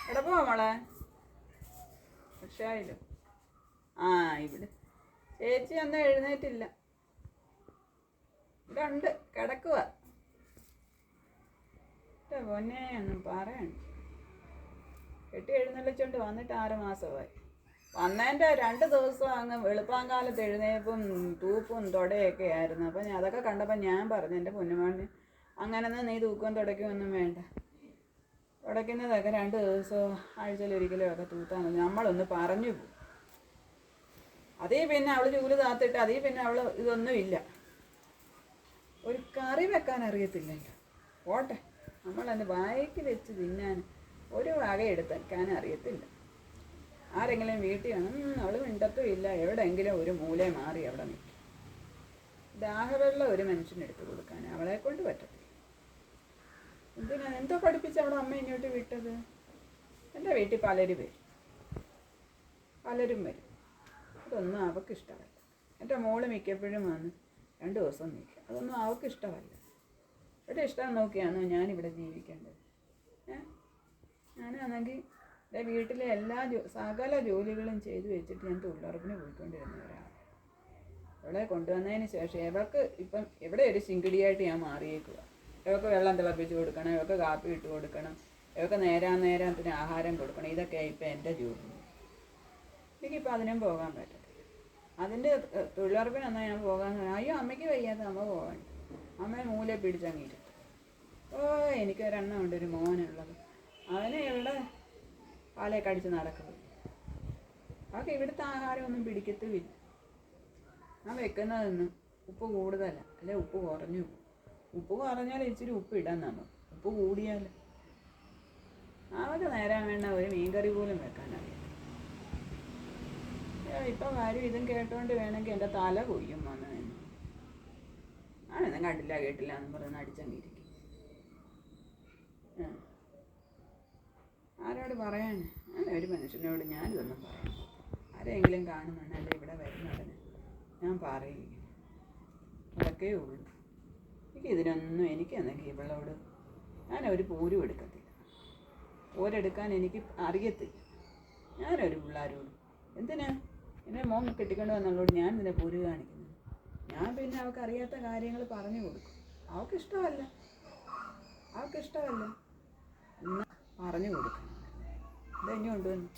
എവിടെ പോവാ മോളെ? പക്ഷേ ആയില്ലോ. ആ ഇവിടെ ചേച്ചി ഒന്നും എഴുന്നേറ്റില്ല, ഇവിടെ ഉണ്ട്, കിടക്കുക. പൊന്നെ ഒന്നും പറയണ്ട. കെട്ടി എഴുന്നള്ളിച്ചോണ്ട് വന്നിട്ട് 6 മാസമായി. വന്നതിൻ്റെ 2 ദിവസം അങ്ങ് വെളുപ്പാങ്കാലത്ത് എഴുന്നേപ്പും തൂപ്പും തുടയൊക്കെ ആയിരുന്നു. അപ്പം അതൊക്കെ കണ്ടപ്പോൾ ഞാൻ പറഞ്ഞു, എൻ്റെ പൊന്നുമോന് അങ്ങനൊന്നും നീ തൂക്കം തുടയ്ക്കുമൊന്നും വേണ്ട. തുടയ്ക്കുന്നതൊക്കെ 2 ദിവസമോ ആഴ്ചയിലൊരിക്കലും ഒക്കെ തൂത്താൽ മതി. നമ്മളൊന്ന് പറഞ്ഞു പോകും. അതേ പിന്നെ അവൾ ചൂല് താത്തിട്ട് അതേ പിന്നെ അവൾ ഇതൊന്നുമില്ല. ഒരു കറി വെക്കാൻ അറിയത്തില്ലല്ലോ. പോട്ടെ, നമ്മളതിന് വായ്ക്ക് വെച്ച് തിന്നാൻ ഒരു വക എടുത്തേക്കാൻ അറിയത്തില്ല. ആരെങ്കിലും വീട്ടിൽ അവൾ മിണ്ടത്തും ഇല്ല. എവിടെയെങ്കിലും ഒരു മൂലയെ മാറി അവിടെ നിൽക്കും. ദാഹവെള്ളം ഒരു മനുഷ്യനെടുത്ത് കൊടുക്കാൻ അവളെ കൊണ്ട് പറ്റത്തില്ല. എന്തിനാ എന്തോ പഠിപ്പിച്ച് അവിടെ അമ്മ ഇങ്ങോട്ട് വിട്ടത്? എൻ്റെ വീട്ടിൽ പലരും വരും. അതൊന്നും അവൾക്ക് ഇഷ്ടമല്ല. എൻ്റെ മോള് മിക്കപ്പോഴും വന്ന് 2 ദിവസം നിൽക്കും. അതൊന്നും അവൾക്ക് ഇഷ്ടമല്ല. ഇവിടെ ഇഷ്ടം നോക്കിയാണോ ഞാനിവിടെ ജീവിക്കേണ്ടത്? ഞാനാണെങ്കിൽ എൻ്റെ വീട്ടിലെ എല്ലാ സകല ജോലികളും ചെയ്തു വെച്ചിട്ട് ഞാൻ തൊഴിലുറപ്പിന് പോയിക്കൊണ്ടിരുന്നവരാണ്. അവളെ കൊണ്ടുവന്നതിന് ശേഷം ഇവൾക്ക് ഇപ്പം എവിടെ ഒരു ശിങ്കിടിയായിട്ട് ഞാൻ മാറിയേക്കുക. ഇവൾക്ക് വെള്ളം തിളപ്പിച്ച് കൊടുക്കണം, ഇവൾക്ക് കാപ്പി ഇട്ട് കൊടുക്കണം, ഇവൾക്ക് നേരത്തിന് ആഹാരം കൊടുക്കണം. ഇതൊക്കെയാണ് ഇപ്പം എൻ്റെ ജോലി. എനിക്കിപ്പോൾ അതിനും പോകാൻ പറ്റത്തില്ല. അതിൻ്റെ തൊഴിലുറപ്പിനെന്നാൽ ഞാൻ പോകാൻ, അയ്യോ അമ്മയ്ക്ക് വയ്യാതെ അമ്മ പോകാൻ, അമ്മയെ മൂലെ പിടിച്ചങ്ങിട്ട്. എനിക്കൊരെണ്ണം ഉണ്ട്, ഒരു മോനുള്ളത്. അവനെ ഇവിടെ പാലെ കടിച്ച് നടക്കുന്നത്. അവൾക്ക് ഇവിടുത്തെ ആഹാരമൊന്നും പിടിക്കത്തുമില്ല. ഞാൻ വെക്കുന്നതൊന്നും ഉപ്പ് കൂടുതലല്ല, അല്ലെ ഉപ്പ് കുറഞ്ഞു. ഉപ്പ് കുറഞ്ഞാൽ ഇച്ചിരി ഉപ്പ് ഇടാൻ നമ്മൾ, ഉപ്പ് കൂടിയാൽ അവർക്ക് നേരാൻ വേണ്ട ഒരു മീൻകറി പോലും വെക്കാനറിയാം. ഇപ്പം കാര്യം ഇതും കേട്ടോണ്ട് വേണമെങ്കിൽ എൻ്റെ തല കൊയ്യും വന്ന് നിന്ന്. ഞാനൊന്നും കണ്ടില്ല കേട്ടില്ല എന്ന് പറഞ്ഞ് അടിച്ചങ്ങിരിക്കും. ആരോട് പറയാൻ? ഒരു മനുഷ്യനോട് ഞാനിതൊന്നും പറയാം. ആരെങ്കിലും കാണുന്നുണ്ടല്ലേ ഇവിടെ വരുന്നുടനെ ഞാൻ പറയും. അതൊക്കെ ഉള്ളൂ. എനിക്കെന്തെങ്കിലും ഇവളോട് ഞാനൊരു പോരും എടുക്കത്തില്ല. പോരെടുക്കാൻ എനിക്ക് അറിയത്തില്ല. ഞാനൊരു പിള്ളേരോട് എന്തിനാ എന്നെ മോൻ കെട്ടിക്കൊണ്ട് വന്നുള്ളോട് ഞാൻ ഇതിനെ പോര് കാണിക്കുന്നു? ഞാൻ പിന്നെ അവൾക്ക് അറിയാത്ത കാര്യങ്ങൾ പറഞ്ഞു കൊടുക്കും. അവൾക്കിഷ്ടമല്ല എന്നാൽ പറഞ്ഞു കൊടുക്കണം. ഇതെന്നെ കൊണ്ടുവന്നു